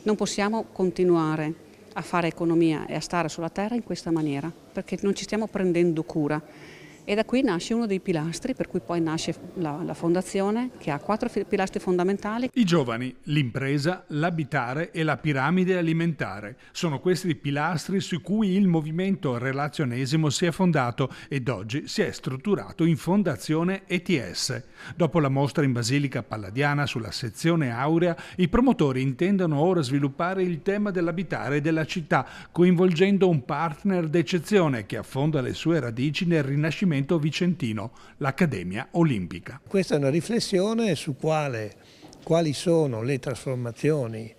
Non possiamo continuare a fare economia e a stare sulla terra in questa maniera, perché non ci stiamo prendendo cura. E da qui nasce uno dei pilastri, per cui poi nasce la fondazione, che ha 4 pilastri fondamentali. I giovani, l'impresa, l'abitare e la piramide alimentare sono questi i pilastri su cui il movimento relazionesimo si è fondato ed oggi si è strutturato in Fondazione ETS. Dopo la mostra in Basilica Palladiana sulla sezione aurea, i promotori intendono ora sviluppare il tema dell'abitare e della città, coinvolgendo un partner d'eccezione che affonda le sue radici nel Rinascimento vicentino, l'Accademia Olimpica. Questa è una riflessione su quali sono le trasformazioni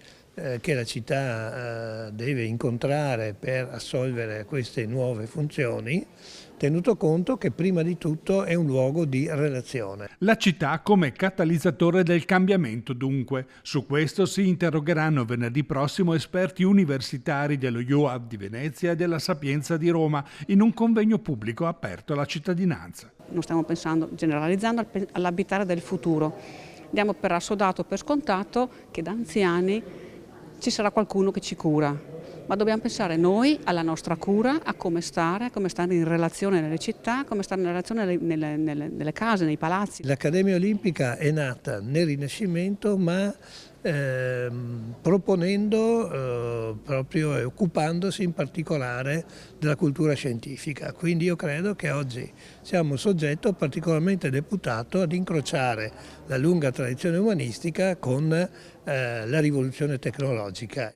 che la città deve incontrare per assolvere queste nuove funzioni, tenuto conto che prima di tutto è un luogo di relazione. La città come catalizzatore del cambiamento, dunque. Su questo si interrogheranno venerdì prossimo esperti universitari dello UAV di Venezia e della Sapienza di Roma in un convegno pubblico aperto alla cittadinanza. Non stiamo pensando, generalizzando, all'abitare del futuro. Diamo per assodato, per scontato che da anziani ci sarà qualcuno che ci cura. Ma dobbiamo pensare noi alla nostra cura, a come stare in relazione nelle città, come stare in relazione nelle case, nei palazzi. L'Accademia Olimpica è nata nel Rinascimento, ma proponendo proprio e occupandosi in particolare della cultura scientifica. Quindi io credo che oggi siamo un soggetto particolarmente deputato ad incrociare la lunga tradizione umanistica con la rivoluzione tecnologica.